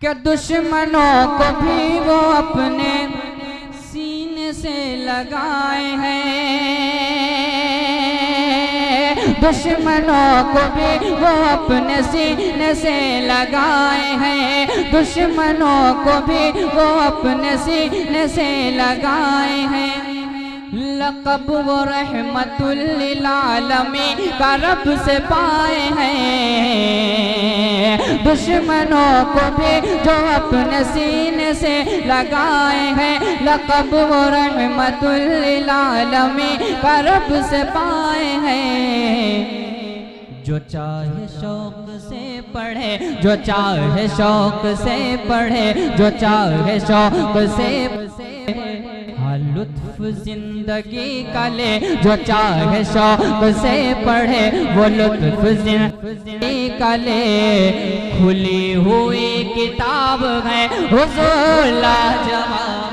क्या दुश्मनों को भी वो अपने सीने से लगाए हैं, दुश्मनों को भी वो अपने सीने से लगाए हैं, दुश्मनों को भी वो अपने सीने से लगाए हैं। लक़ब वो रहमतुल लिल आलमीन का रब से पाए हैं, दुश्मनों को भी जो अपने सीने से लगाए हैं, लक़ब वो रहमतुल लिल आलमीन का रब से पाए हैं। जो चाहे शौक से पढ़े, जो चाहे शौक से पढ़े, जो चाहे शौक से लुत्फ जिंदगी का ले, जो चाहे शौक से पढ़े वो लुत्फ जिंदगी का ले। खुली हुई किताब है हुजूर लाजवाब,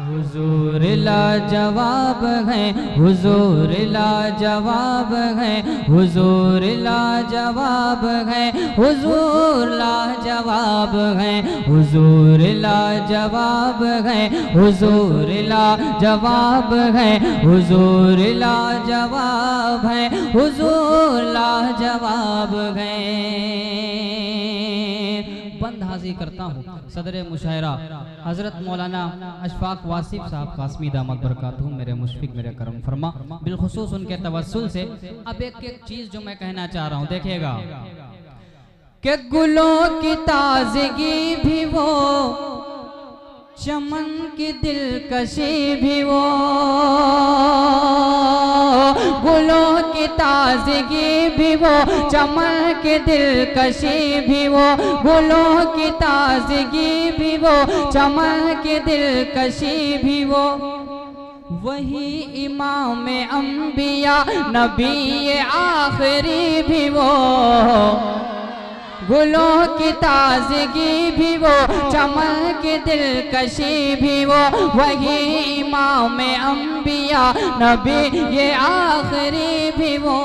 हुजूर लाजवाब है, हुजूर लाजवाब है, हुजूर लाजवाब है, हुजूर लाजवाब है, हुजूर लाजवाब है, हुजूर लाजवाब है, हुजूर लाजवाब है, हुजूर लाजवाब है। बंद हाजिर करता हूँ सदर मुशायरा हजरत मौलाना अशफाक वासिफ साहब कासमी दामद बरकातहू, मेरे मुशफिक मेरे करम फरमा, बिलखुसूस उनके तवस्सुल से। अब एक एक चीज जो मैं कहना चाह रहा हूँ देखिएगा कि गुलों की ताजगी भी वो, चमन की दिलकशी भी वो, गुलों की ताजगी भी वो, चमन की दिलकशी भी वो, गुलों की ताजगी भी वो, चमन की दिलकशी भी वो। वही इमाम अंबिया नबी आखिरी भी वो, गुलों की ताजगी भी वो, चमन की दिलकशी भी वो, वही इमाम अंबिया नबी ये आखिरी भी वो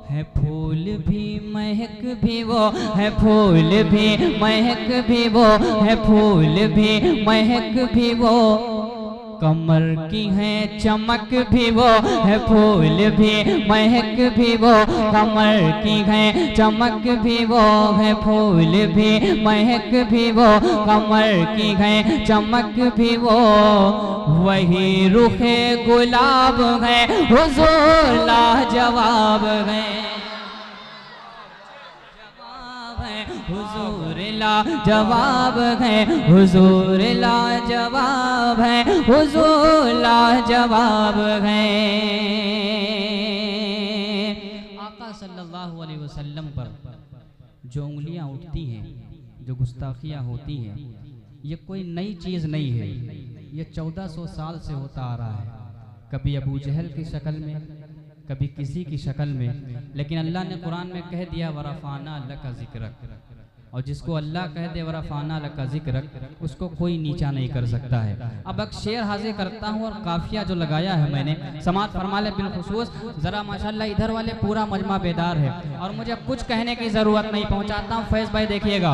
है। फूल भी महक भी वो है, फूल भी महक भी वो है, फूल भी महक भी वो। कमर की है चमक भी वो है, फूल भी महक भी वो, कमर की है चमक भी वो है, फूल भी महक भी वो, कमर की है चमक भी वो। वही रुखे गुलाब है हुजूर लाजवाब है, हुजूर लाजवाब है, हुजूर लाजवाब है, हुजूर लाजवाब है। आका सल्लल्लाहु अलैहि वसल्लम पर जो उंगलियां उठती हैं, जो गुस्ताखियां होती हैं, ये कोई नई चीज़ नहीं है, ये 1400 साल से होता आ रहा है। कभी अबू जहल की शक्ल में, कभी किसी की शक्ल में, लेकिन अल्लाह ने कुरान में कह दिया वरफ़ाना लका ज़िक्रक, और जिसको अल्लाह कह दे वरफ़ाना लका ज़िक्रक, उसको कोई नीचा नहीं कर सकता है। अब एक शेर हाजिर करता हूँ और काफिया जो लगाया है मैंने, समात फरमा ले बिलखुसूस। ज़रा माशाल्लाह इधर वाले पूरा मजमा बेदार है और मुझे कुछ कहने की ज़रूरत नहीं, पहुँचाता हूँ। फैज़ भाई देखिएगा।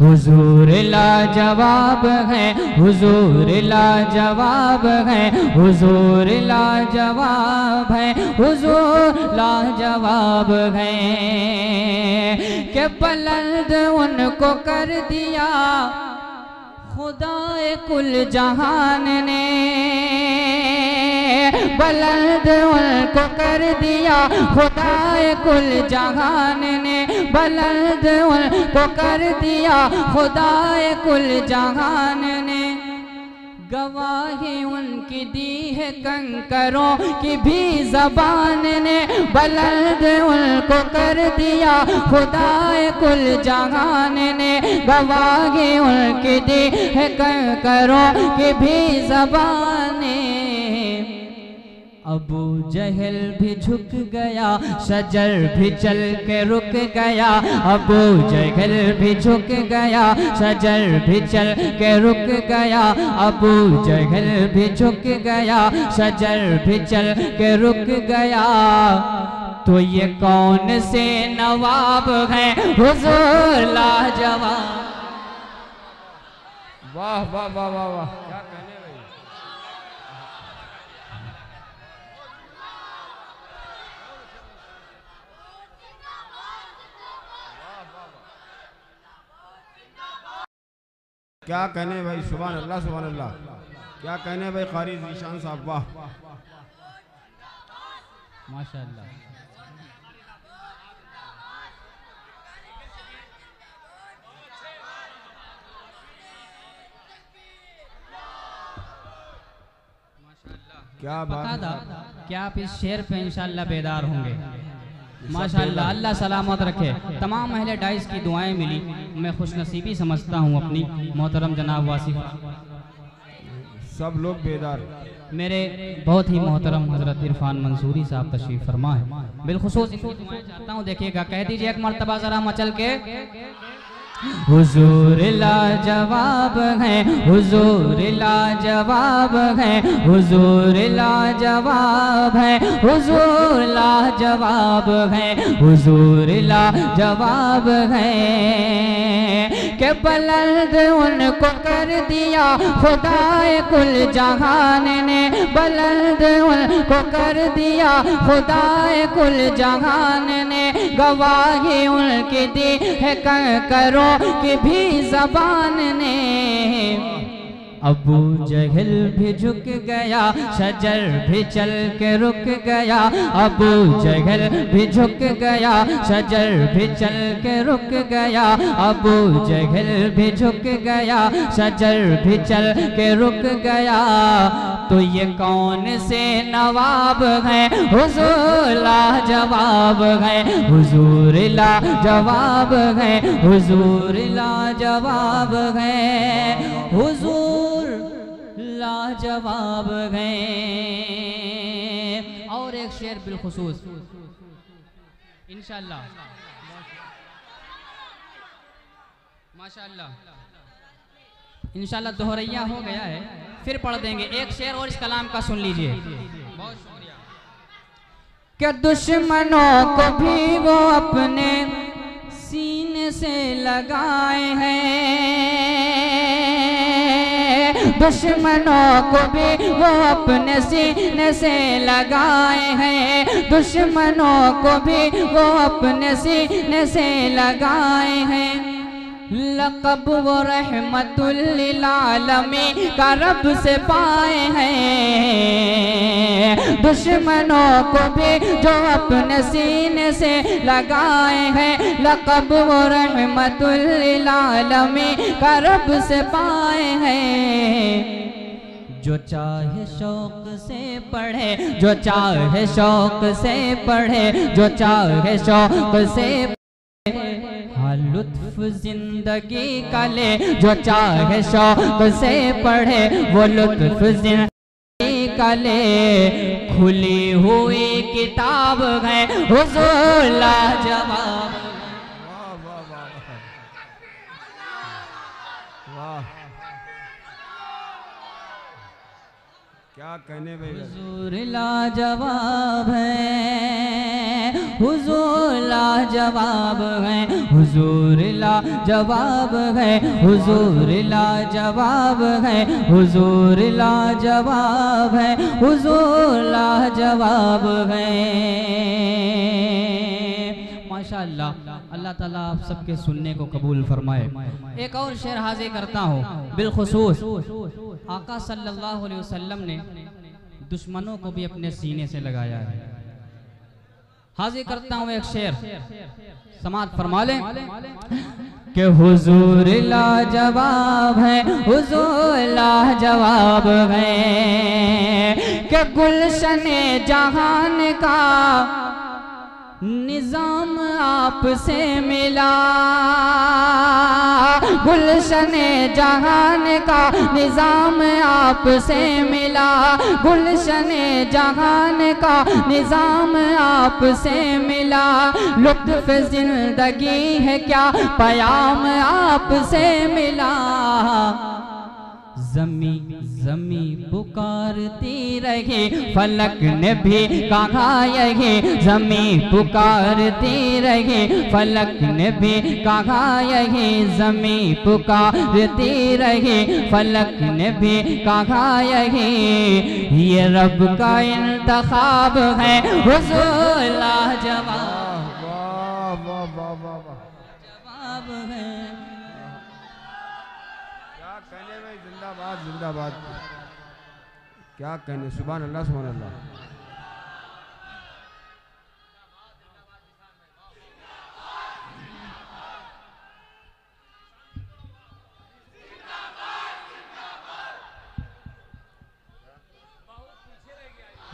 हुजूर लाजवाब है, हुजूर लाजवाब है, हुजूर लाजवाब है, हुजूर लाजवाब है। के बुलंद उनको कर दिया खुदाए कुल जहान ने, बुलंद उनको कर दिया खुदाए कुल जहान ने, बुलंद उनको कर दिया खुदाए कुल जहान ने। गवाही उनकी दी है कंकरों की भी ज़बान ने, बुलंद उनको कर दिया खुदाए कुल जहान ने, गवाही उनकी दी है कंकरों की भी ज़बान। अबू जहल भी झुक गया, शजर भी चल के रुक गया। अबू जहल भी झुक गया, शजर भी चल के रुक गया। अबू जहल भी झुक गया, शजर भी चल के रुक गया। तो ये कौन से नवाब हैं हुजूर लाजवाब। वाह वाह वाह वाह वाह, क्या कहने भाई। क्या कहने भाई, सुभान अल्लाह सुभान अल्लाह। क्या कहने भाई कारी ज़ीशान साहब, वाह माशाअल्लाह। क्या बात है। क्या आप इस शेर पे इंशाअल्लाह बेदार होंगे। माशाअल्लाह, अल्लाह सलामत रखे। तमाम अहले डाइस की दुआएं मिली, मैं खुशनसीबी समझता हूँ अपनी। मोहतरम जनाब वासिफ, सब लोग बेदार। मेरे बहुत ही मोहतरम हजरत इरफान मंसूरी साहब तशरीफ फरमा है। बिलखुसूस चाहता हूँ, देखिएगा, कह दीजिए एक मर्तबा जरा मचल के। हुजूर लाजवाब है, हुजूर लाजवाब है, हुजूर लाजवाब है, हुजूर लाजवाब है, हुजूर लाजवाब है। के बुलंद उनको कर दिया खुदाए कुल जहान ने, बुलंद उनको कर दिया खुदाए कुल जहान ने। गवाही उनकी दी है करो कि भी ज़बान ने। अबू जहल भी झुक गया, शजर भी चल के रुक गया। अबू जहल भी झुक गया, शजर भी चल के रुक गया। अबू जहल भी झुक गया, शजर भी चल के रुक गया। तो ये कौन से नवाब हैं हुजूर लाजवाब हैं, हुजूर लाजवाब हैं, हुजूर लाजवाब हैं, हुजूर लाजवाब हैं। और एक शेर बिलखुसूस इंशाअल्लाह, माशाअल्लाह, इंशाअल्लाह दोहरैया हो गया है, फिर पढ़ देंगे। एक शेर और इस कलाम का सुन लीजिए। बहुत शुक्रिया। क्या दुश्मनों को भी वो अपने सीने से लगाए हैं, दुश्मनों को भी वो अपने सीने से लगाए हैं, दुश्मनों को भी वो अपने सीने से लगाए हैं। लक़ब वो रहमतुल लिल आलमीन का रब से पाए हैं, दुश्मनों को भी जो अपने सीने से लगाए हैं। लक़ब वो रहमतुल लिल आलमीन का रब से पाए हैं। जो चाहे शौक से पढ़े, जो चाहे शौक से पढ़े, जो चाहे शौक से लुत्फ जिंदगी का ले, जो चाहे शौक से पढ़े वो लुत्फ जिंदगी का ले। खुली हुई किताब है हुजूर लाजवाब। वाह वाह वाह वाह, क्या कहने भाई। हुजूर लाजवाब है, हुजूर लाजवाब है, हुजूर लाजवाब है, हुजूर लाजवाब है, हुजूर लाजवाब है, हुजूर लाजवाब है। माशाअल्लाह, अल्लाह ताला आप सबके सुनने को कबूल फरमाए। एक और शेर हाजिर करता हूँ। बिलखुसूस आका सल्लल्लाहु अलैहि वसल्लम ने दुश्मनों को भी अपने सीने से लगाया है। हाजिर करता हूँ एक शेर, समात फरमा लें कि हुजूर लाजवाब है, हुजूर लाजवाब है। कि गुलशने जहान का निजाम आपसे मिला, गुलशने जहान का निज़ाम आपसे मिला, गुलशने जहान का निज़ाम आपसे मिला। लुत्फ़ ज़िंदगी है क्या पयाम आपसे मिला। ज़मी ज़मी पुकारती रही फलक ने भी कहा यही, ज़मी पुकारती रही फलक ने भी कहा यही, ज़मी पुकारती रही फलक ने भी कहा यही। ये रब का इंतखाब है हुज़ूर लाजवाब, जवाब है। जिंदाबाद जिंदाबाद, क्या कहने, सुभान अल्लाह सुभान अल्लाह।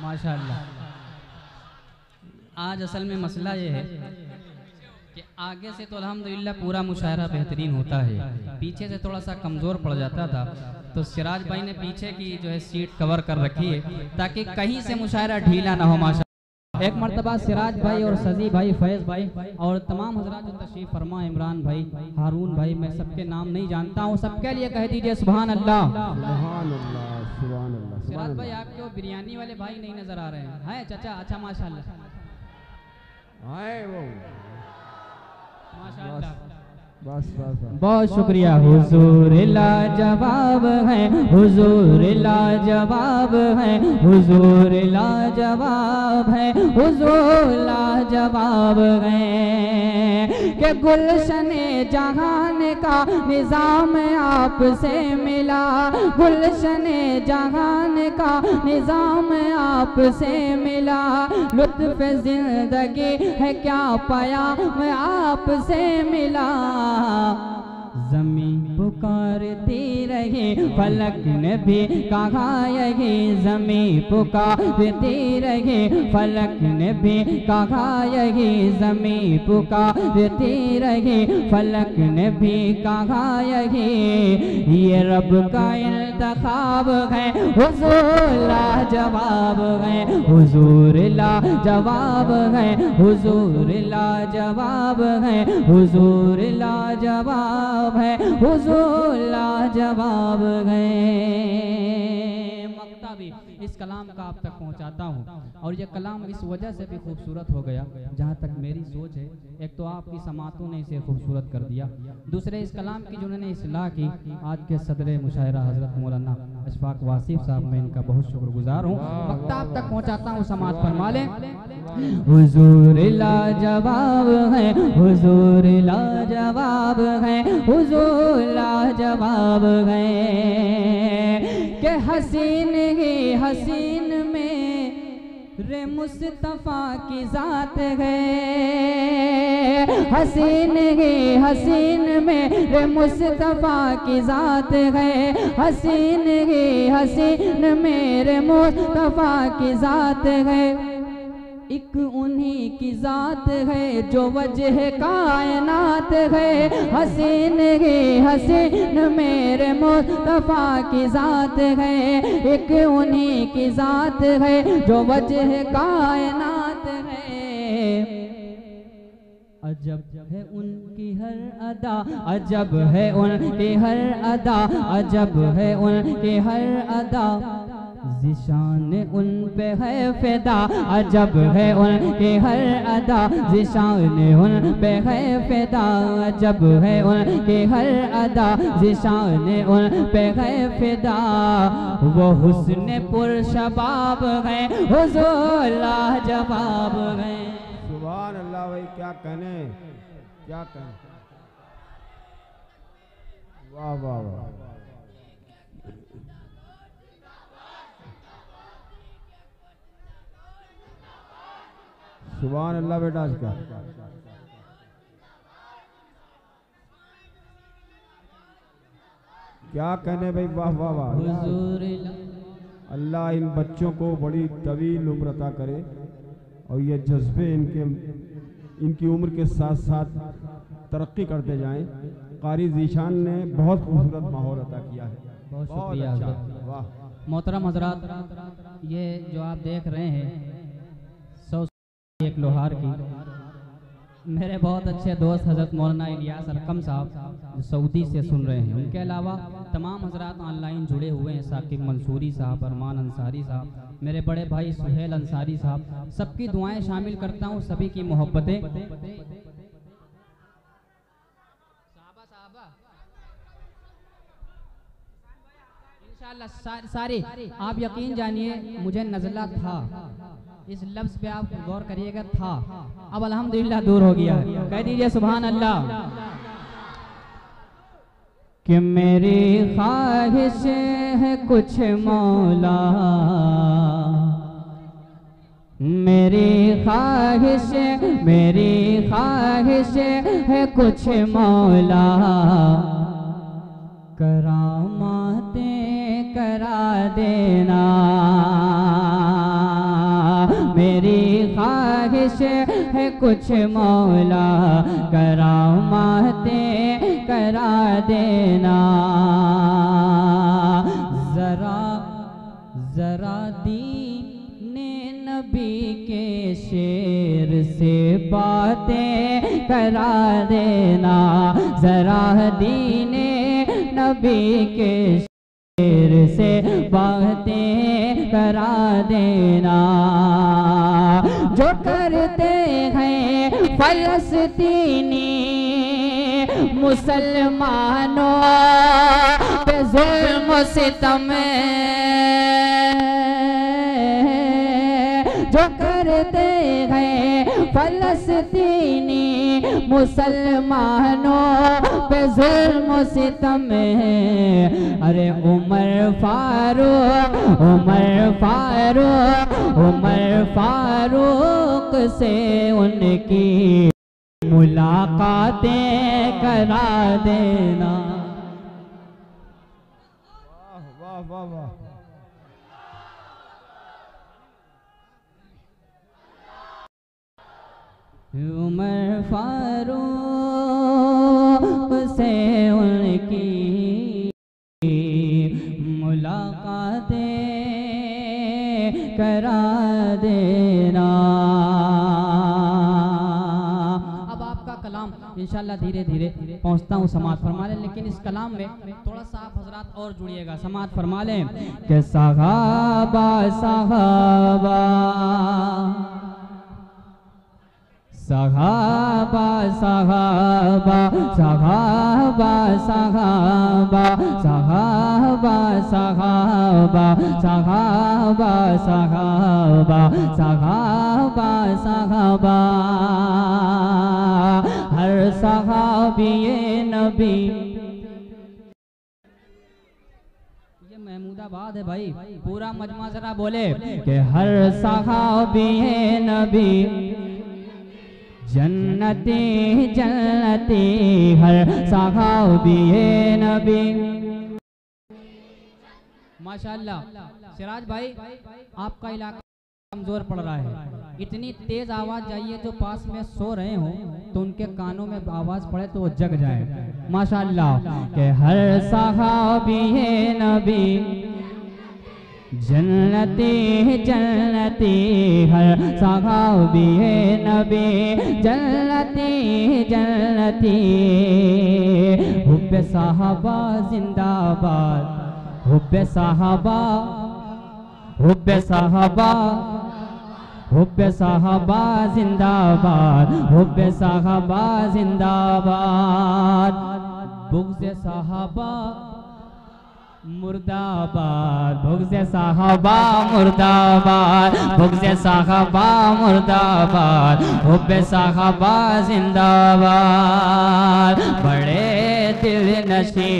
माशाअल्लाह। आज असल में मसला ये है कि आगे से तो अल्हम्दुलिल्लाह पूरा मुशायरा बेहतरीन होता है, पीछे से थोड़ा सा कमज़ोर पड़ जाता था। तो सिराज भाई ने पीछे की जो है सीट कवर कर रखी है ताकि कहीं से मुशायरा ढीला ना हो। माशा एक मरतबा सिराज भाई और सजी भाई, फैज़ भाई और तमाम हजरात जो तशरीफ़ फरमा, इमरान भाई, हारून भाई, मैं सबके नाम नहीं जानता हूँ, सबके लिए कह दीजिए सुभान अल्लाह, सुभान अल्लाह, सुभान अल्लाह। सिराज भाई आपके वो बिरयानी वाले भाई नहीं नजर आ रहे हैं चाचा? अच्छा माशाअल्लाह, आए वो माशाअल्लाह, बस बस बस। बहुत शुक्रिया। हुजूर लाजवाब है, हुजूर लाजवाब है, हुजूर लाजवाब है, हुजूर लाजवाब है। कि गुलशने जहान का निज़ाम आपसे मिला, गुलशने जहान का निज़ाम आपसे मिला। लुत्फ़ ज़िंदगी है क्या पयाम आपसे मिला। ज़मी पुकारती रही फलक ने भी कहा यही, ज़मी पुकारती रही फलक ने भी कहा यही, ज़मी पुकारती रही फलक ने भी कहा यही। ये रब का इंतखाब है हुज़ूर लाजवाब है, हुज़ूर लाजवाब है, हुज़ूर लाजवाब है, हुज़ूर लाजवाब है, हुज़ूर लाजवाब है। मक्ता भी इस कलाम का आप तक पहुंचाता हूं, और ये कलाम इस वजह से भी खूबसूरत हो गया, जहां तक मेरी सोच है, एक तो आपकी समातों ने इसे खूबसूरत कर दिया, दूसरे इस कलाम की जिन्होंने इस्लाह की आज के सदर मुशायरा हजरत मौलाना अशफाक वासिफ साहब, मैं इनका बहुत शुक्रगुजार हूँ। मक्ता आप तक पहुँचाता हूँ, समात फरमा लें। हुज़ूर लाजवाब है, हुज़ूर लाजवाब है, हुज़ूर लाजवाब है। के हसीन ही हसीन में रे मुस्तफ़ा की ज़ात है, हसीन ही हसीन में रे मुस्तफ़ा की ज़ात है, हसीन ही हसीन में रे मुस्तफ़ा की ज़ात है। एक उन्हीं की ज़ात है जो वजह कायनात है, हसीन ही हसीन मेरे मुस्तफ़ा की ज़ात है, एक उन्हीं की ज़ात है जो वजह कायनात है। अजब है उनकी हर अदा, अजब है उनकी हर अदा, अजब है उनकी हर अदा, ज़िशान उन पे है फ़िदा, अजब है उनकी हर अदा, ज़िशान उन पे है फ़िदा, अजब है उनकी हर अदा, ज़िशान उन पे है फ़िदा। वो हुस्न पुरशबाब है, हुज़ूर लाजवाब है। सुभान अल्लाह भाई, क्या कहने, क्या कहने, वाह वाह वाह। सुभान अल्लाह बेटा, आज का क्या कहने भाई, वाह वाह वाह। अल्लाह इन बच्चों को बड़ी तवील उम्र अता करे और ये जज्बे इनकी उम्र के साथ साथ तरक्की करते जाएं। कारी ज़ीशान ने बहुत खूबसूरत माहौल अता किया है। बहुत शुक्रिया अच्छा, हज़रत। वाह। मोहतरम हजरात, ये जो आप देख रहे हैं 100 एक लोहार की, मेरे बहुत अच्छे दोस्त हज़रत मौलाना इलियास अरकम साहब जो सऊदी से सुन रहे हैं, उनके अलावा तमाम हजरात ऑनलाइन जुड़े हुए हैं, साकिब मंसूरी साहब, अरमान अंसारी साहब, मेरे बड़े भाई सुहेल अंसारी साहब, सबकी दुआएं शामिल करता हूँ, सभी की मोहब्बतें। इंशाअल्लाह सारे आप यकीन जानिए, मुझे नज़ला था, इस लफ्ज़ पे आप गौर करिएगा, था, अब अल्हम्दुलिल्लाह दूर हो गया है। कह दीजिए सुभान अल्लाह। कि मेरी ख्वाहिश है कुछ मौला, मेरी ख्वाहिश है कुछ मौला, करामातें करा देना। मेरी ख्वाहिश है कुछ मौला, करामातें करा देना। जरा दीने नबी के शेर से बातें करा देना, जरा दीने नबी के शेर से बातें करा देना। जो करते हैं फलस्तीनी मुसलमानों पे जुल्म सितम, जो करते हैं फलस्तीनी मुसलमानों पे जुल्म सितम, अरे उमर फारूक से उनकी मुलाकातें करा देना। वाह वाह वाह। उमर फारूक से उनकी मुलाकातें करा देना। अब आपका कलाम इंशाल्लाह धीरे धीरे पहुंचता हूँ, समाअत फरमा लें, लेकिन इस कलाम में थोड़ा सा आप हजरात और जुड़िएगा, समाअत फरमा लें कि सहाबा सहाबा सहाबा सहाबा सहाबा सहाबा सहाबा सहाबा सहाबा सहाबा सहाबा सहाबा, हर सहाबिये नबी। ये महमूदाबाद है भाई, पूरा मजमा जरा बोले कि हर सहाबिये नबी जन्नती जन्नती, हर सहाबिये नबी। माशाअल्लाह सिराज भाई, आपका इलाका कमजोर पड़ रहा है, इतनी तेज आवाज जाइए जो पास में सो रहे हो तो उनके कानों में आवाज पड़े तो वो जग जाए। माशाअल्लाह के हर सहाबिये नबी जन्नती जन्नती, हर सहाबिये नबी जन्नती जन्नती। हुब्बे साहबा जिंदाबाद, हुब्बे साहबा, हुब्बे साहबा, हुब्बे साहबा जिंदाबाद, हुब्बे साहबा जिंदाबाद। बुग़्ज़े साहबा मुर्दाबाद, बुग़्ज़े साहबा मुर्दाबाद, बुग़्ज़े साहबा मुर्दाबाद, हुब्बे साहबा जिंदाबाद। बड़े दिल नशी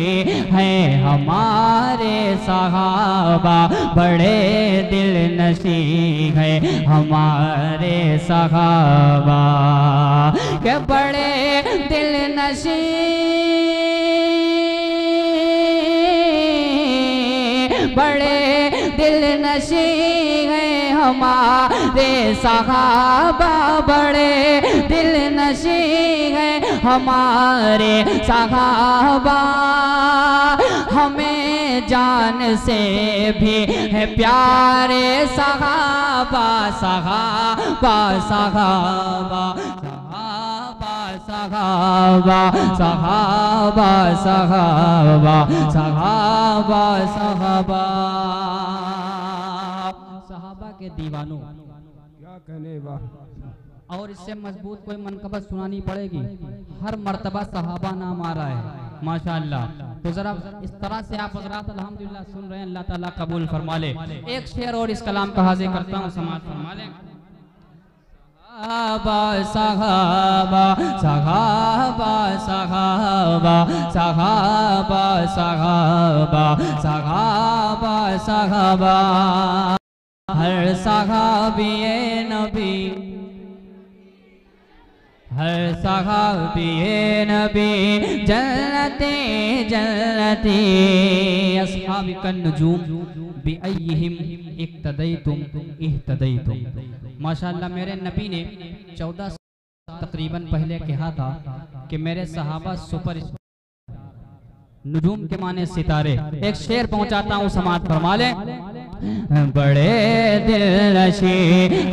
हैं हमारे सहाबा, बड़े दिल नशी हैं हमारे सहाबा, के बड़े दिल नशी बड़े दिल नशी हैं हमारे सहाबा, बड़े दिल नशी हैं हमारे सहाबा, हमें जान से भी है प्यारे सहाबा, सहाबा सहाबा सहाबा सहाबा सहाबा सहाबा सहाबा सहाबा के दीवानों, क्या कहने वाह। और इससे मजबूत कोई मनकबत सुनानी पड़ेगी। हर मर्तबा सहाबा नाम आ रहा है माशाअल्लाह। तो जरा इस तरह से आप हजरात अल्हम्दुलिल्लाह सुन रहे हैं, अल्लाह ताला कबूल फरमा ले। एक शेर और इस कलाम का हाजिर करता हूँ, समाअत फरमा ले। सहाबा सहाबा सहाबा सहाबा सहाबा सहाबा सहाबा, हर सहाबिए नबी, हर सहाबिए नबी जन्नती जन्नती, अस्हाबिकन नजूम बिअय्यिहिम इक्तदैतुम इह्तदैतुम। माशाअल्लाह मेरे नबी ने 14 तकरीबन पहले कहा था कि मेरे सहाबा सुपर नुजूम के माने सितारे। एक शेर पहुंचाता हूँ, समाअत फरमा ले। बड़े दिलनशी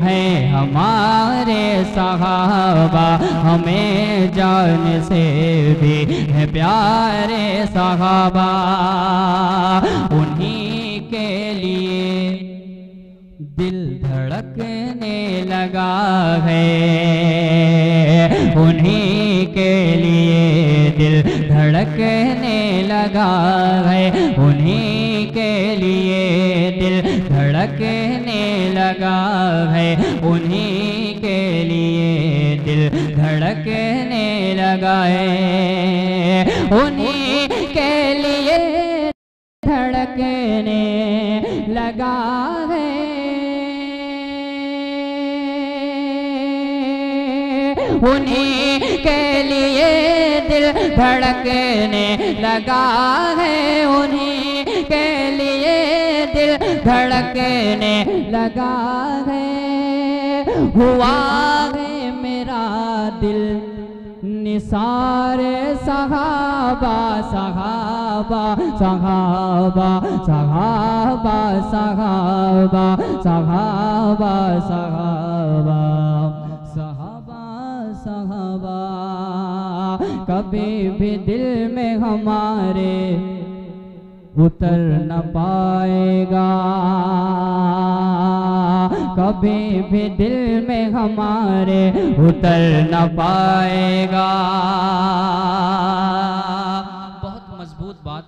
हैं हमारे सहाबा, हमें जान से भी है प्यारे सहाबा, उन्हीं के लिए दिल धड़कने लगा है, उन्हीं के लिए दिल धड़कने लगा है, उन्हीं के लिए दिल धड़कने लगा है, उन्हीं के लिए दिल धड़कने लगा है, उन्हीं के लिए धड़कने लगा है, उन्हीं के लिए दिल धड़कने लगा है, उन्हीं के लिए दिल धड़कने लगा है, हुआ है मेरा दिल निसार सहाबा सहाबा सहाबा सहाबा सहाबा सहाबा सहाबा सहाबा सहाबा, कभी भी दिल में हमारे उतर न पाएगा, कभी भी दिल में हमारे उतर न पाएगा। बहुत मजबूत बात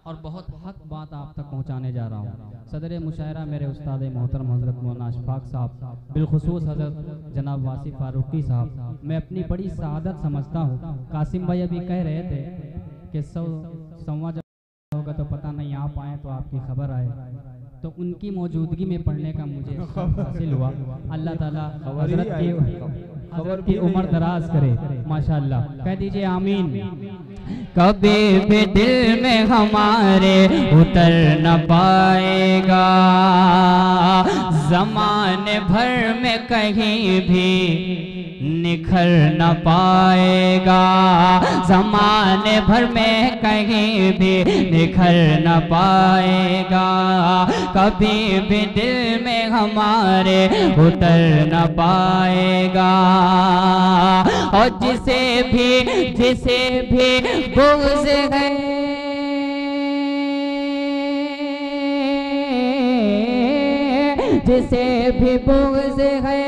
और बहुत हक बात आप तक पहुंचाने जा रहा हूँ। सदर मुशायरा मेरे उस्ताद मोहतरम हज़रत मौलाना अशफाक साहब, बिलखुसूस हज़रत जनाब वासी फारूकी साहब, मैं अपनी बड़ी सआदत समझता हूँ। कासिम भाई अभी कह रहे थे कि संवा होगा तो पता नहीं आप आए तो आपकी खबर आए, तो उनकी मौजूदगी में पढ़ने का मुझे हासिल हुआ। अल्लाह ताला हज़रत की उम्र दराज करे माशाअल्लाह, कह दीजिए आमीन। कभी भी दिल में हमारे उतर न पाएगा, ज़माने भर में कहीं भी निखर न पाएगा, ज़माने भर में कहीं भी निखर न पाएगा, कभी भी दिल में हमारे उतर न पाएगा। और जिसे भी बुग़्ज़ है, जिसे भी बुग़्ज़ है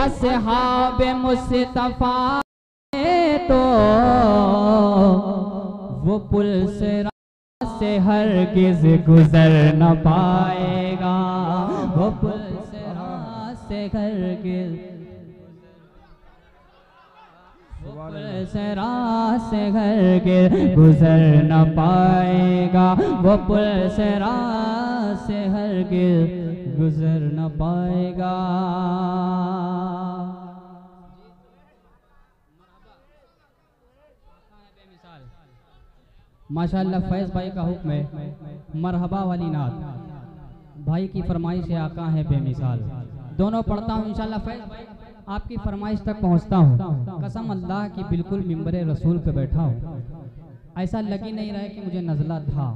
अस्हाब मुस्तफ़ा, तो वो पुल से हरगिज़ गुज़र न पाएगा, वो पुल से हरगिज़ से हरगिज़ गुज़र न पाएगा, वो पुल से हरगिज़ गुज़र न पाएगा। माशाअल्लाह फैज़ भाई का हुक्म है, मरहबा वाली नात भाई की फरमाइश है, आका है बेमिसाल। दोनों पढ़ता हूँ इंशाअल्लाह। फैज़ भाई आपकी फरमाइश तक पहुंचता हूँ। कसम अल्लाह की बिल्कुल मिंबरे रसूल पे बैठा हूँ, ऐसा लग ही नहीं रहा है कि मुझे नज़ला था।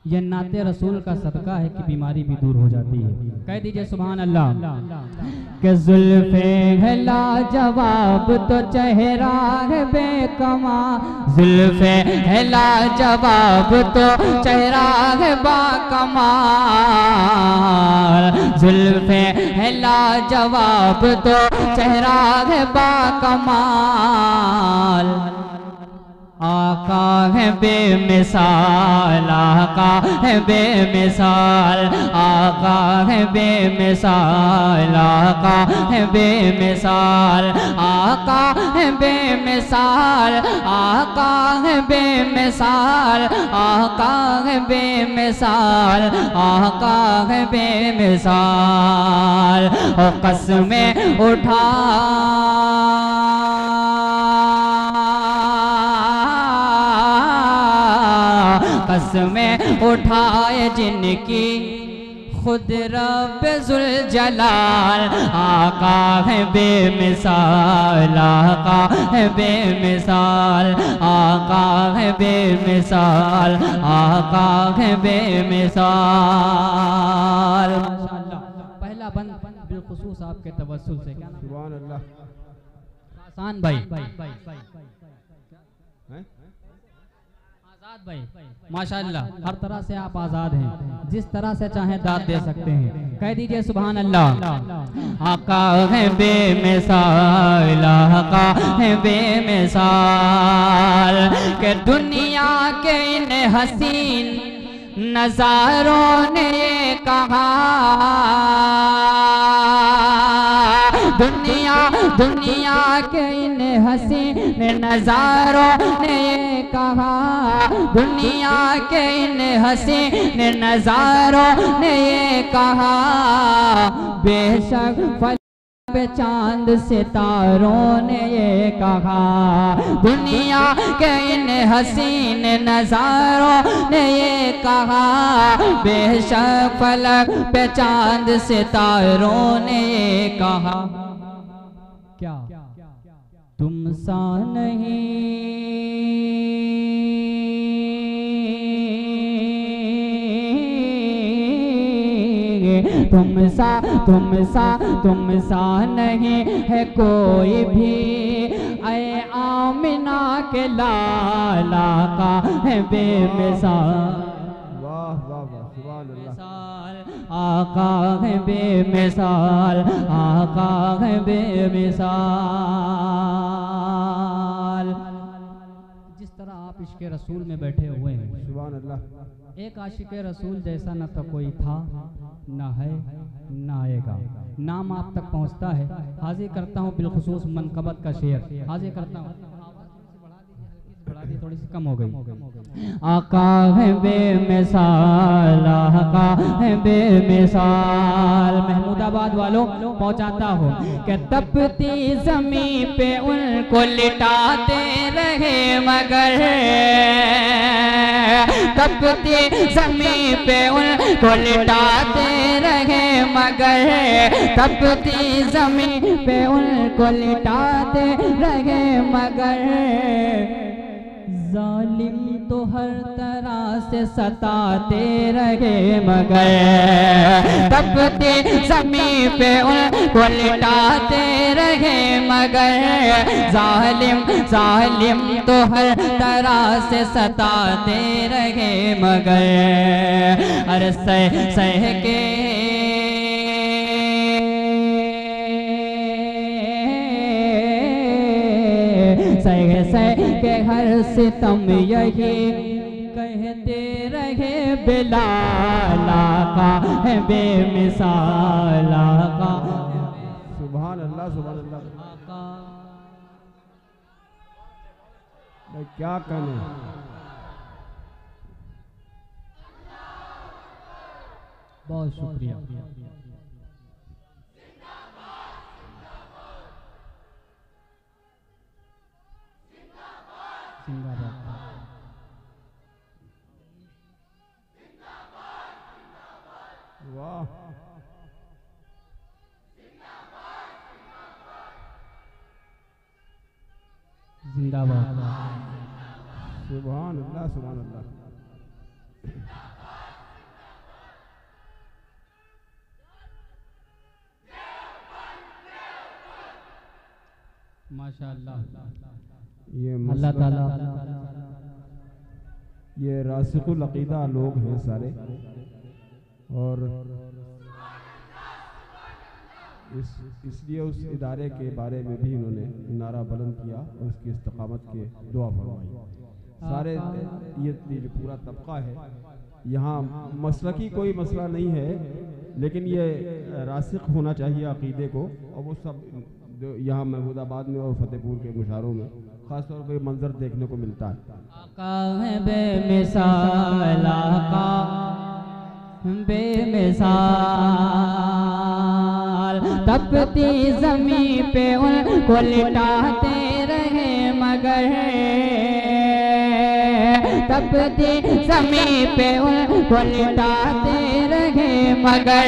यह नाते रसूल का सदका है कि बीमारी भी दूर हो जाती है। कह दीजिए सुभान अल्लाह। के जुल्फे है लाजवाब तो चेहरा है बेकमा, जुल्फे है लाजवाब तो चेहरा है बाकमाल, जुल्फे है लाजवाब तो चेहरा है बाकमाल। आका है बेमिसाल, आका है बेमिसाल, आका है बेमिसाल, आका है बेमिसाल, आका है बेमिसाल, आका है बेमिसाल, आका है बेमिसाल, आका है बेमिसाल। ओ कसमें उठा कसमें उठाए जिनकी खुद रब जुल जलाल, आका है बेमिसाल, आका है बेमिसाल, आका है बेमिसाल, आका है बेमिसाल। पहला बंद बिलखुसूस आपके तवस्सुल से, क्या नाम? सुभान अल्लाह। आसान भाई, हैं? आजाद भाई, माशाअल्लाह हर तरह से आप आजाद हैं, जिस तरह से चाहे दाद दे सकते हैं। कह दीजिए सुभान अल्लाह। आका है बेमिसाल, आका है बेमिसाल, के दुनिया के इन हसीन नजारों ने ये कहा, दुनिया के इन हसीन नजारों ने ये कहा, दुनिया के इन हसीन नजारों ने ये कहा, बेशक फल पे चांद सितारों ने ये कहा, दुनिया के इन हसीन नजारों ने ये कहा, बेशक फलक पे चांद सितारों ने ये कहा। क्या तुम सा नहीं तुम सा नहीं है कोई भी, ऐ आमिना के लाला का है बेमिसाल। वाह वाह वाह, सुभान अल्लाह। आका है बेमिसाल, आका है बेमिसाल। जिस तरह आप इश्क़ रसूल में बैठे हुए हैं, सुभान अल्लाह। एक आशिक़ रसूल जैसा न तो कोई था, न है, न आएगा। नाम आप तक पहुंचता है। हाजिर करता हूँ बिलखुसूस मनकबत का शेर, हाजिर करता हूँ। थोड़ी सी कम हो गई। आका है बेमिसाल, आका है बेमिसाल। महमूदाबाद वालों पहुंचाता हूँ कि तपती ज़मीं पे उनको लिटाते रहे मगर, तपती ज़मीं पे उनको लिटाते रहे मगर, तपती ज़मीं पे उनको लिटाते रहे मगर, जालिम तो हर तरह से सताते रहे मगर, तपती ज़मीं पे उनको लिटाते रहे मगर, जालिम तो हर तरह से सताते रहे मगर, अरे सह के के हर सितम यही कहते रहे, बिलाल आका है बेमिसाल, आका। सुभान अल्लाह, सुभान अल्लाह। मैं क्या कहने। बहुत शुक्रिया। वाह जिंदाबाद। सुभान अल्लाह सुभान अल्लाह। माशाअल्लाह। ये अल्लाह ताला ये रासिकुल अकीदा लोग हैं सारे, और इसलिए उस इदारे के बारे में भी उन्होंने नारा बुलंद किया और उसकी इस्तकामत के दुआ फरमाई। सारे ये जो पूरा तबका है यहाँ, मसलकी कोई मसला नहीं है, लेकिन ये रासिक होना चाहिए अकीदे को, और वो सब यहाँ महमूदाबाद में और फतेहपुर के मुशारों में ख़ास तौर पर मंजर देखने को मिलता है। आका है बेमिसाल, आका बेमिसाल, तपती ज़मीं पे उनको लिटाते रहे मगर, तपती ज़मीं पे उनको लिटाते रहे मगर,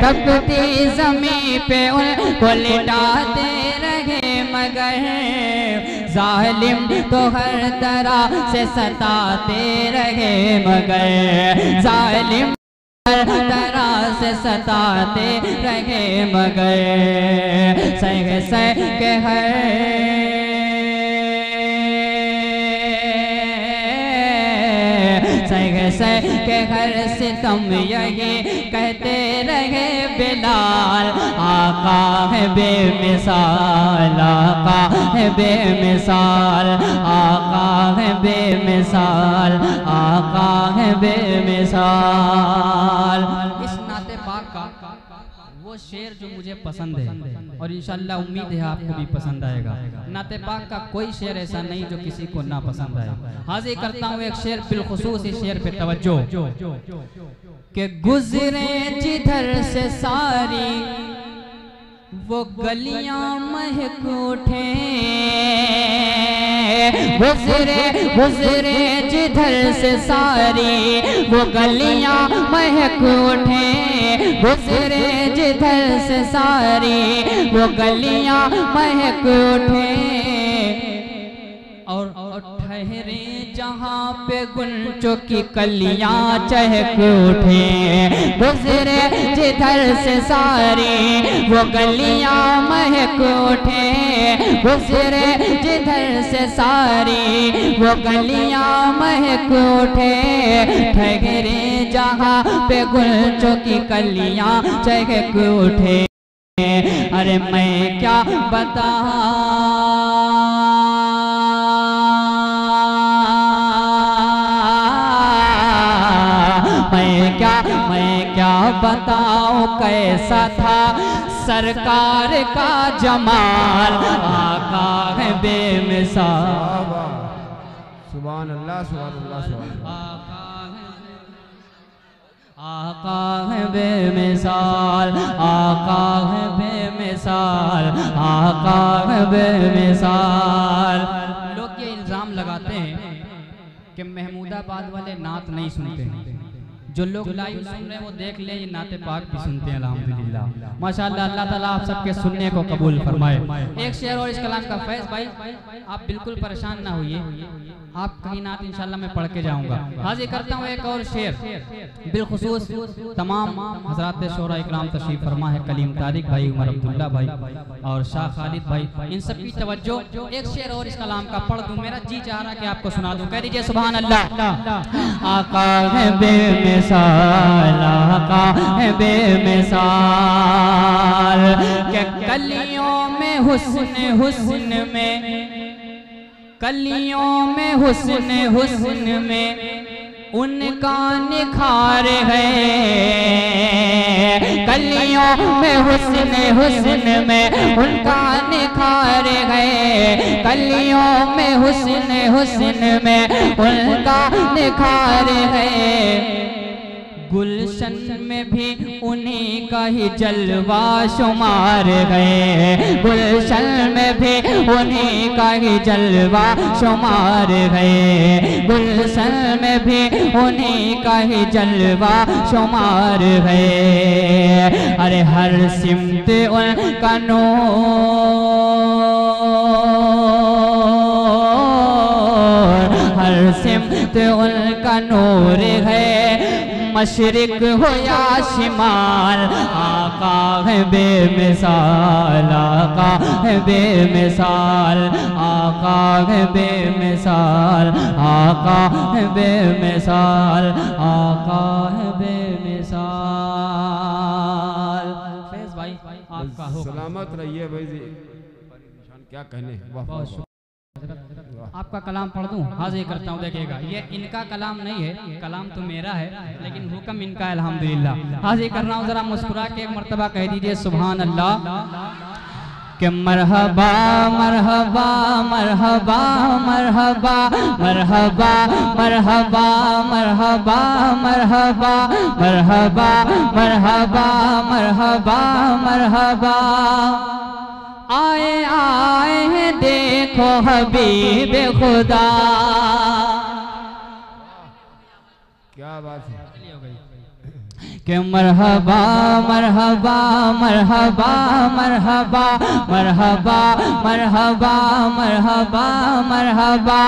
तपती ज़मीं पे उनको लिटाते रहे मगर, जालिम तो हर तरह से सताते रहे मगर, जालिम हर तरह से सताते रहे मगर, सह के हर सह के हर सितम यही कहते रहे बिलाल, आका है बेमिसाल, आका है बेमिसाल, आका है बेमिसाल, आका है बेमिसाल। इस नाते पाक का वो शेर जो मुझे पसंद है और इंशाअल्लाह उम्मीद है आपको भी पसंद आएगा। नाते पाक का कोई शेर ऐसा नहीं जो किसी को ना पसंद आए। हाजिर करता हूँ एक शेर, बिलखुसूस इस शेर पे तवज्जो, कि गुजरे जिधर से सारी वो गलियां महक उठे, गुजरे गुजरे जिधर से सारी वो गलियां महक उठे, गुजरे जिधर से सारी वो गलियां महक उठे, और ठहरे जहाँ पे गुंचों की कलियां चहक उठे, गुजरे जिधर से सारी वो गलियां महक उठे, गुजरे जिधर से सारी वो गलियां महक उठे, ठहरे जहाँ पे गुंचों की कलियां चहक उठे। अरे मैं क्या मैं क्या बताऊं कैसा था सरकार का जमाल, आका है बेमिसाल। सुभान अल्लाह सुभान अल्लाह सुभान अल्लाह। आका है बेमिसाल, आका है बेमिसाल, आका है बेमिसाल। लोग ये इल्ज़ाम लगाते हैं कि महमूदाबाद वाले नात नहीं सुनते हैं। जो लोग लाइव सुन रहे हैं वो देख ले, ये नाते पाक भी सुनते हैं अल्हम्दुलिल्लाह माशाअल्लाह। अल्लाह ताला आप सबके सुनने को कबूल फरमाए। एक शेर और इस कलाम का फैज़ भाई, आप बिल्कुल परेशान ना होइए, आप कहीं नात इंशाल्लाह मैं पढ़ के जाऊंगा। हाजिर करता हूँ एक और शेर, बिलखुसूस तमाम हज़रात शोरा इकराम तशरीफ फरमा है, कलीम तारिक भाई, उमर अब्दुल्ला भाई और शाह खालिद भाई, इन सब की तवज्जो। एक शेर और इस कलाम का पढ़ दूं, मेरा जी चाह रहा कि आपको सुना दूं, कह दीजिए सुभान अल्लाह। आका है बेमिसाल, आका है बेमिसाल, के कलियों में हुस्न हुस्न में, कलियों में हुस्न हुस्न में उनका निखार है, कलियों में हुस्न हुस्न में उनका निखार है, कलियों में हुस्न हुस्न में उनका निखार है, गुलशन में भी उन्हीं का ही जलवा शुमार है, गुलशन में भी उन्हीं का ही जलवा शुमार है, गुलशन में भी उन्हीं का ही जलवा शुमार है। अरे हर सिमत उनका नूर, वजूद उनका नूर है, मशरिक हो या शिमाल, आका है बेमिसाल, आका है बेमिसाल, आका है बेमिसाल, आका है बेमिसाल, आका है बेमिसाल। फैज भाई आपका हो सलामत रहिए भाई जी, क्या कहने। बहुत शुक्रिया। आपका कलाम पढ़ दूं? हाजिर करता हूँ, देखिएगा ये इनका कलाम नहीं है, कलाम तो मेरा है लेकिन हुक्म इनका है। अल्हम्दुलिल्लाह हाजिर कर रहा हूँ, जरा मुस्कुरा के एक मर्तबा कह दीजिए सुभान अल्लाह कि मरहबा मरहबा मरहबा मरहबा मरहबा मरहबा मरहबा मरहबा मरहबा मरहबा मरहबा मरहबा। आए आए हैं देखो हबीब खुदा। क्या बात है कि मरहबा मरहबा मरहबा मरहबा मरहबा मरहबा मरहबा मरहबा।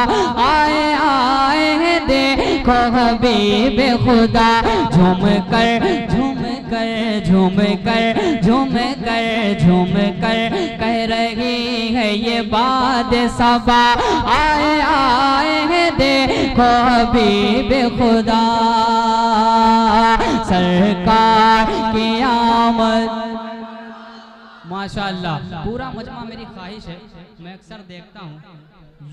आए आए हैं देखो हबीब खुदा। झूम कर झूम कर झूम कर झूम कर झूम कर कह रही है ये बात सबा। आए आए हैं देखो हबीब खुदा। सरकार की आमद माशाअल्लाह। पूरा मजमा मेरी ख्वाहिश है, मैं अक्सर देखता हूँ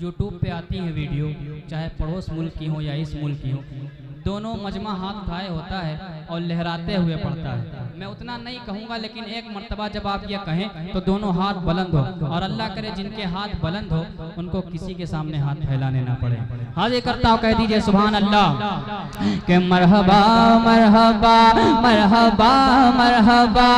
यूट्यूब पे आती है वीडियो, चाहे पड़ोस मुल्क की हो या इस मुल्क की हो, दोनों मजमा हाथ उठाए होता है और लहराते हुए पड़ता है। मैं उतना नहीं कहूँगा लेकिन एक मर्तबा जब आप ये कहें तो दोनों हाथ बुलंद हो, और अल्लाह करे जिनके हाथ बुलंद हो उनको किसी के सामने हाथ फैलाने ना पड़े। हाजिर करता हूँ, कह दीजिए सुभान अल्लाह कि मरहबा मरहबा मरहबा मरहबा।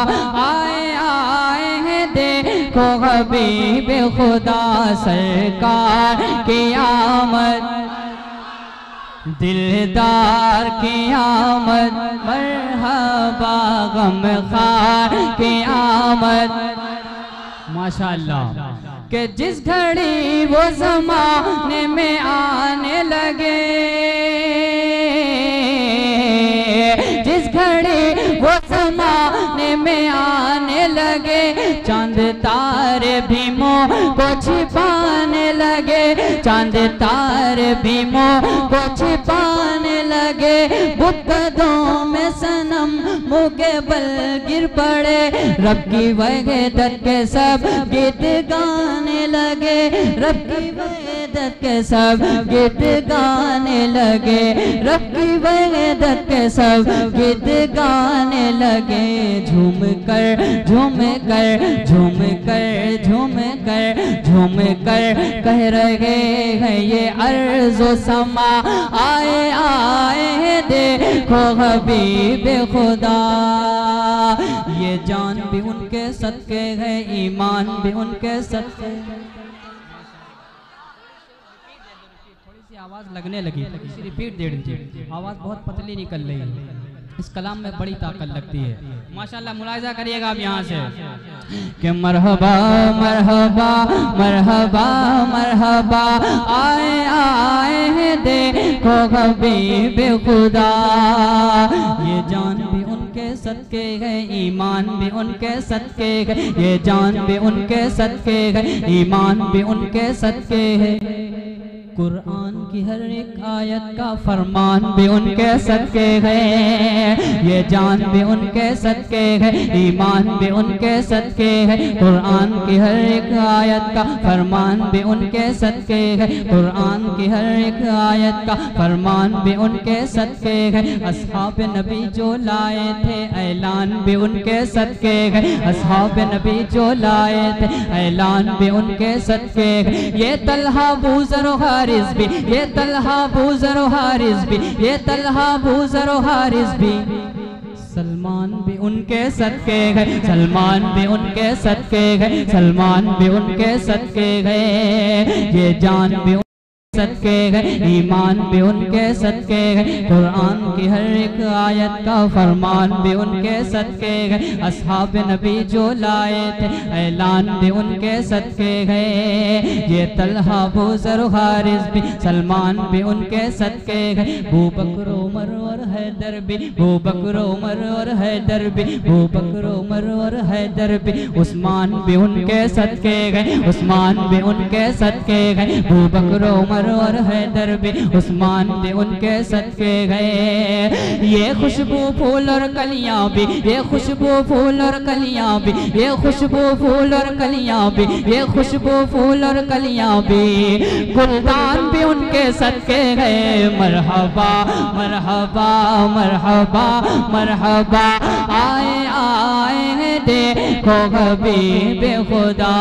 आए आए हैं देखो हबीब खुदा। सरकार की आमद दिलदार की आमद। मरहबा गमखार की आमद माशाअल्लाह। कि जिस घड़ी वो ज़माने में आने लगे, जिस घड़ी वो ज़माने में आने लगे, चांद तारे भी मोह को छिपाने लगे, चांद तारे भी मोह को छिपाने लगे। बुतों में सनम मुँह के बल गिर पड़े, रब की वहदत के सब गीत गाने लगे, रब की वहदत के सब गीत गाने लगे, रब की वहदत के सब गीत गाने लगे। झूम कर झूम कर झूम कर झूम कर झूम कर कह रहे हैं ये अर्ज़ो समा। आए आए देखो हबीब खुदा। ये जान भी उनके सदके है, ईमान भी उनके सदके। थोड़ी सी आवाज लगने लगी, रिपीट दे दीजिए, आवाज बहुत पतली निकल रही है। इस कलाम में बड़ी ताकत लगती है माशाअल्लाह। मुलाहिजा करिएगा आप यहाँ से कि मरहबा मरहबा मरहबा मरहबा। आए आए हैं देखो हबीब खुदा। ये जान भी उनके सदके है, ईमान भी उनके सदके है, ये जान भी उनके सदके है, ईमान भी उनके सदके है। कुरान की हर एक आयत का फरमान भी उनके सदके है, ये जान भी उनके सदके है, ईमान भी उनके सदके है। कुरान की हर एक आयत का फरमान भी उनके सदके है, कुरान की हर एक आयत का फरमान भी उनके सदके है। अस्हाब नबी जो लाए थे ऐलान भी उनके सदके है, अस्हाब नबी जो लाए थे ऐलान भी उनके सदके है। ये तलहा बूज़र हारिस भी, ये तलहा बूज़र हारिस भी, ये तलहा बूज़र हारिस भी। सलमान भी उनके सदके है, सलमान भी उनके सदके है, सलमान भी उनके सदके है। ये जान भी सदके गए, ईमान भी उनके सदके गए, कुरान की हर एक आयत का फरमान भी उनके सदके गए, असहाब नबी जो लाए थे ऐलान भी उनके सदके गए। ये तलहा अबू ज़र हारिस भी, सलमान भी उनके सदके गए, अबू बकर उमर और हैदर भी, अबू बकर उमर और हैदर भी, अबू बकर उमर और हैदर भी, उस्मान भी उनके सदके गए, उस्मान भी उनके सदके गए, अबू बकर उमर और हैदर भी, उस्मान भी उनके सदके गए। ये खुशबू फूल और कलियां भी, ये खुशबू फूल और कलियां भी, ये खुशबू फूल और कलियां भी, ये खुशबू फूल और कलियां भी, गुलदान भी उनके सदके गए। मरहबा मरहबा मरहबा मरहबा, आए आए देखो हबीब खुदा।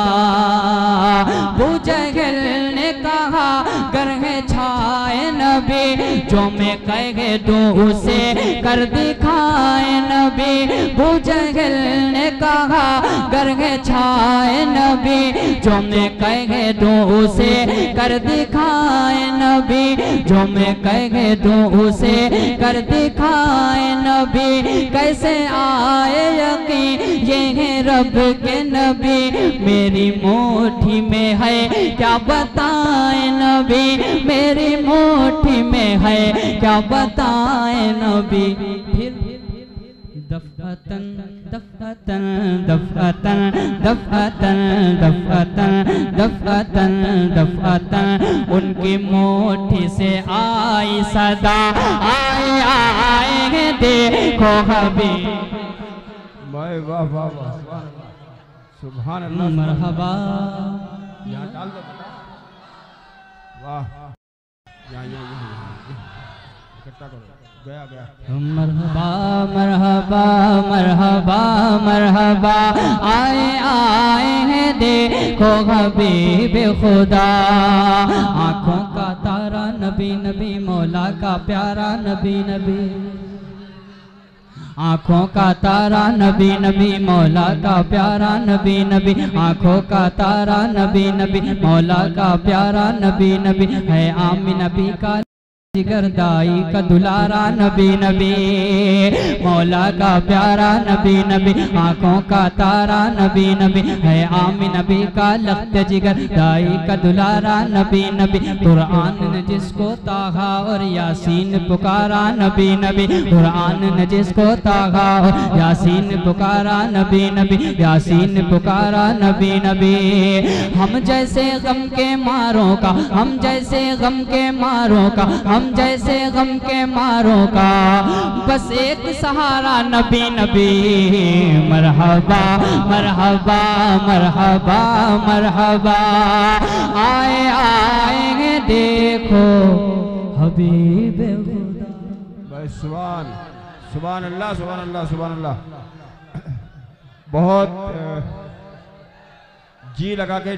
अबू जहल ने कहा गर है छाए नबी, जो मैं कह दूं उसे कर दिखाए नबी। अबू जहल ने कहा गर है छाए नबी, जो मैं कह दूं उसे कर दिखाए नबी, जो मैं कह दूं उसे कर दिखाए नबी। कैसे आए यकीन ये है रब के नबी, मेरी मुट्ठी में है क्या बताए नबी, मेरी मुट्ठी में है क्या बताए नबी। फिर दफअतन दफअतन दफअतन दफअतन दफअतन दफअतन दफअतन, उनकी मुट्ठी से आई सदा, आए आए देखो हबीब। वाह वाह वाह, सुभान अल्लाह, मरहबा। यहाँ डाल दो बेटा, वाह, यहाँ इकट्ठा करो, गया गया। मरहबा मरहबा मरहबा मरहबा, आए आए हैं देखो हबीब खुदा। आँखों का तारा नबी नबी, मौला का प्यारा नबी नबी, आँखों का तारा नबी नबी, मौला का प्यारा नबी नबी, आँखों का तारा नबी नबी, मौला का प्यारा नबी नबी, है आमिन नबी का जिगर दाई का दुलारा नबी नबी, मौला का प्यारा नबी नबी, आँखों का तारा नबी नबी, है आमिन नबी का लख्त जिगर दाई का दुलारा नबी नबी। कुरान ने जिसको ताहा और यासीन पुकारा नबी नबी, कुरान ने जिसको ताहा और यासीन पुकारा नबी नबी, यासीन पुकारा नबी नबी। हम जैसे गम के मारों का, हम जैसे गम के मारों का, हम जैसे गम के मारों का, बस एक सहारा नबी नबी। मरहबा मरहबा मरहबा मरहबा, आए आए देखो हबीब खुदा। सुभान सुभान अल्लाह सुभान अल्लाह सुभान अल्लाह। बहुत जी लगा के